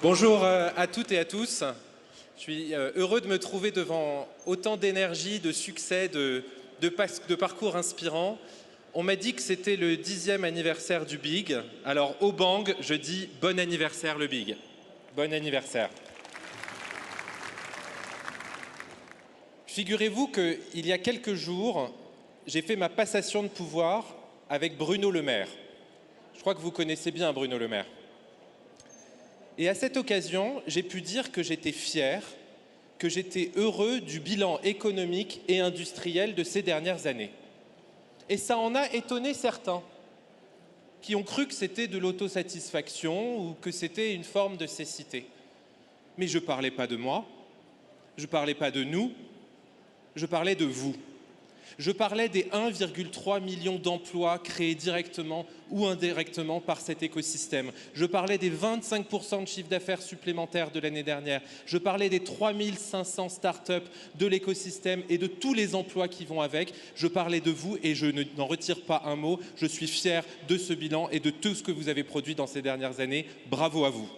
Bonjour à toutes et à tous. Je suis heureux de me trouver devant autant d'énergie, de succès, de parcours inspirants. On m'a dit que c'était le 10e anniversaire du Big. Alors au Bang, je dis bon anniversaire le Big. Bon anniversaire. Figurez-vous qu'il y a quelques jours, j'ai fait ma passation de pouvoir avec Bruno Le Maire. Je crois que vous connaissez bien Bruno Le Maire. Et à cette occasion, j'ai pu dire que j'étais fier, que j'étais heureux du bilan économique et industriel de ces dernières années. Et ça en a étonné certains, qui ont cru que c'était de l'autosatisfaction ou que c'était une forme de cécité. Mais je ne parlais pas de moi, je ne parlais pas de nous, je parlais de vous. Je parlais des 1,3 million d'emplois créés directement ou indirectement par cet écosystème. Je parlais des 25% de chiffre d'affaires supplémentaires de l'année dernière. Je parlais des 3500 startups de l'écosystème et de tous les emplois qui vont avec. Je parlais de vous et je n'en retire pas un mot. Je suis fier de ce bilan et de tout ce que vous avez produit dans ces dernières années. Bravo à vous.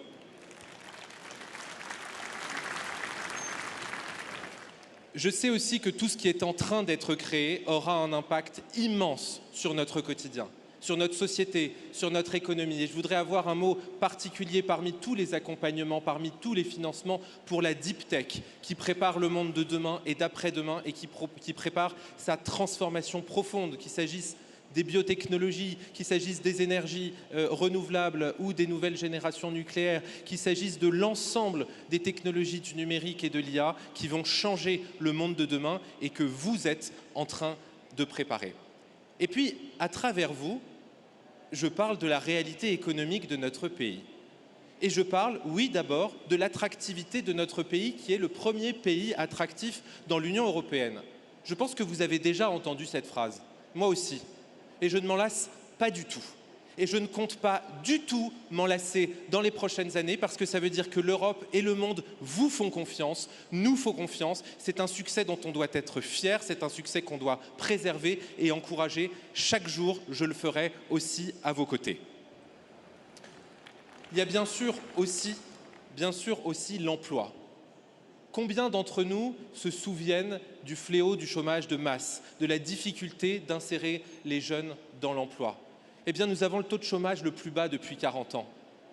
Je sais aussi que tout ce qui est en train d'être créé aura un impact immense sur notre quotidien, sur notre société, sur notre économie. Et je voudrais avoir un mot particulier parmi tous les accompagnements, parmi tous les financements pour la Deep Tech qui prépare le monde de demain et d'après-demain et qui prépare sa transformation profonde, qu'il s'agisse des biotechnologies, qu'il s'agisse des énergies renouvelables ou des nouvelles générations nucléaires, qu'il s'agisse de l'ensemble des technologies du numérique et de l'IA qui vont changer le monde de demain et que vous êtes en train de préparer. Et puis, à travers vous, je parle de la réalité économique de notre pays. Et je parle, oui, d'abord, de l'attractivité de notre pays qui est le premier pays attractif dans l'Union européenne. Je pense que vous avez déjà entendu cette phrase. Moi aussi. Et je ne m'en lasse pas du tout. Et je ne compte pas du tout m'en lasser dans les prochaines années parce que ça veut dire que l'Europe et le monde vous font confiance, nous font confiance. C'est un succès dont on doit être fier, c'est un succès qu'on doit préserver et encourager. Chaque jour, je le ferai aussi à vos côtés. Il y a bien sûr aussi l'emploi. Combien d'entre nous se souviennent du fléau du chômage de masse, de la difficulté d'insérer les jeunes dans l'emploi? Eh bien, nous avons le taux de chômage le plus bas depuis 40 ans.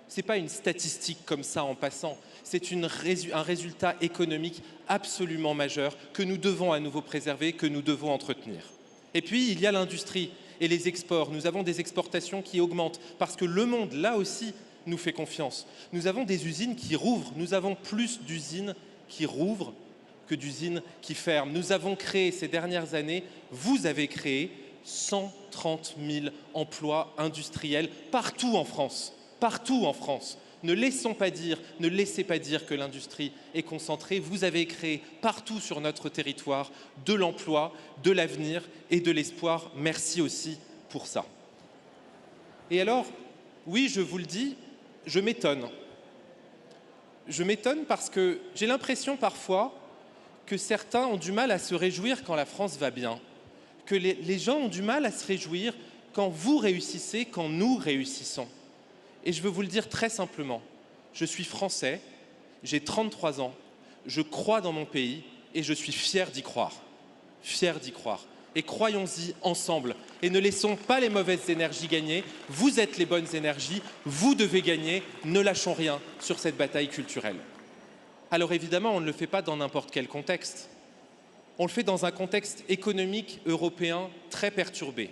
Ce n'est pas une statistique comme ça en passant, c'est un résultat économique absolument majeur que nous devons à nouveau préserver, que nous devons entretenir. Et puis, il y a l'industrie et les exports. Nous avons des exportations qui augmentent parce que le monde, là aussi, nous fait confiance. Nous avons des usines qui rouvrent, nous avons plus d'usines qui rouvrent que d'usines qui ferment. Nous avons créé ces dernières années, vous avez créé 130 000 emplois industriels partout en France. Partout en France. Ne laissez pas dire que l'industrie est concentrée. Vous avez créé partout sur notre territoire de l'emploi, de l'avenir et de l'espoir. Merci aussi pour ça. Et alors, oui, je vous le dis, je m'étonne. Je m'étonne parce que j'ai l'impression parfois que certains ont du mal à se réjouir quand la France va bien, que les gens ont du mal à se réjouir quand vous réussissez, quand nous réussissons. Et je veux vous le dire très simplement, je suis français, j'ai 33 ans, je crois dans mon pays et je suis fier d'y croire. Fier d'y croire. Et croyons-y ensemble. Et ne laissons pas les mauvaises énergies gagner. Vous êtes les bonnes énergies, vous devez gagner. Ne lâchons rien sur cette bataille culturelle. Alors évidemment, on ne le fait pas dans n'importe quel contexte. On le fait dans un contexte économique européen très perturbé,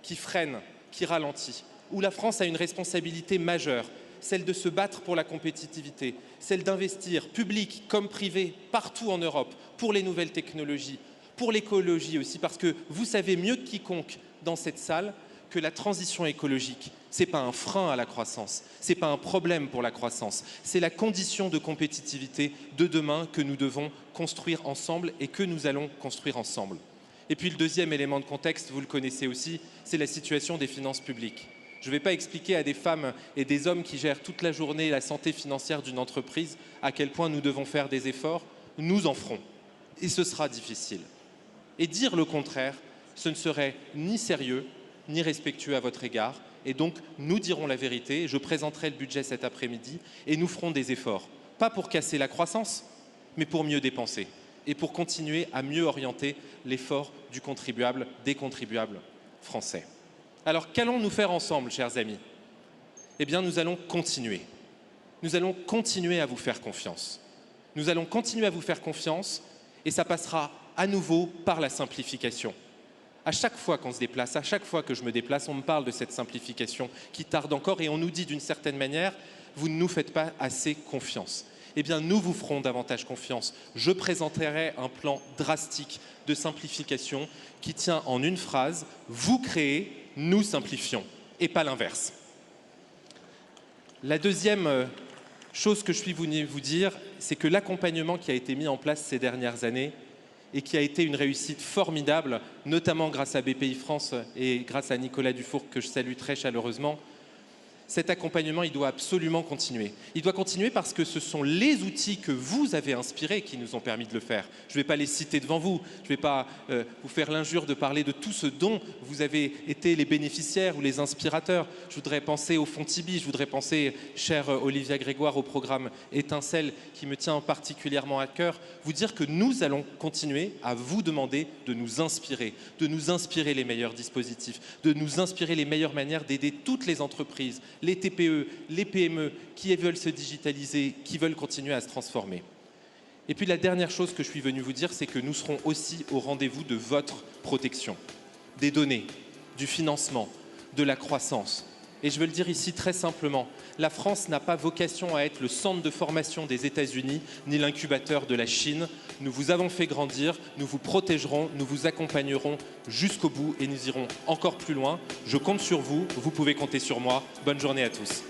qui freine, qui ralentit, où la France a une responsabilité majeure, celle de se battre pour la compétitivité, celle d'investir, public comme privé, partout en Europe, pour les nouvelles technologies, pour l'écologie aussi, parce que vous savez mieux que quiconque dans cette salle que la transition écologique, ce n'est pas un frein à la croissance, ce n'est pas un problème pour la croissance, c'est la condition de compétitivité de demain que nous devons construire ensemble et que nous allons construire ensemble. Et puis le deuxième élément de contexte, vous le connaissez aussi, c'est la situation des finances publiques. Je ne vais pas expliquer à des femmes et des hommes qui gèrent toute la journée la santé financière d'une entreprise à quel point nous devons faire des efforts, nous en ferons. Et ce sera difficile. Et dire le contraire, ce ne serait ni sérieux, ni respectueux à votre égard, Et donc, nous dirons la vérité. Je présenterai le budget cet après-midi et nous ferons des efforts. Pas pour casser la croissance, mais pour mieux dépenser et pour continuer à mieux orienter l'effort du contribuable, des contribuables français. Alors, qu'allons-nous faire ensemble, chers amis? Eh bien, nous allons continuer. Nous allons continuer à vous faire confiance. Nous allons continuer à vous faire confiance et ça passera à nouveau par la simplification. À chaque fois qu'on se déplace, à chaque fois que je me déplace, on me parle de cette simplification qui tarde encore et on nous dit d'une certaine manière, vous ne nous faites pas assez confiance. Eh bien, nous vous ferons davantage confiance. Je présenterai un plan drastique de simplification qui tient en une phrase, vous créez, nous simplifions, et pas l'inverse. La deuxième chose que je suis venu vous dire, c'est que l'accompagnement qui a été mis en place ces dernières années et qui a été une réussite formidable, notamment grâce à BPI France et grâce à Nicolas Dufour, que je salue très chaleureusement, cet accompagnement, il doit absolument continuer. Il doit continuer parce que ce sont les outils que vous avez inspirés qui nous ont permis de le faire. Je ne vais pas les citer devant vous, je ne vais pas vous faire l'injure de parler de tout ce dont vous avez été les bénéficiaires ou les inspirateurs. Je voudrais penser au Fonds Tibi, je voudrais penser, chère Olivia Grégoire, au programme Étincelle qui me tient particulièrement à cœur, vous dire que nous allons continuer à vous demander de nous inspirer les meilleurs dispositifs, de nous inspirer les meilleures manières d'aider toutes les entreprises, les TPE, les PME qui veulent se digitaliser, qui veulent continuer à se transformer. Et puis la dernière chose que je suis venu vous dire, c'est que nous serons aussi au rendez-vous de votre protection, des données, du financement, de la croissance. Et je veux le dire ici très simplement, la France n'a pas vocation à être le centre de formation des États-Unis ni l'incubateur de la Chine. Nous vous avons fait grandir, nous vous protégerons, nous vous accompagnerons jusqu'au bout et nous irons encore plus loin. Je compte sur vous, vous pouvez compter sur moi. Bonne journée à tous.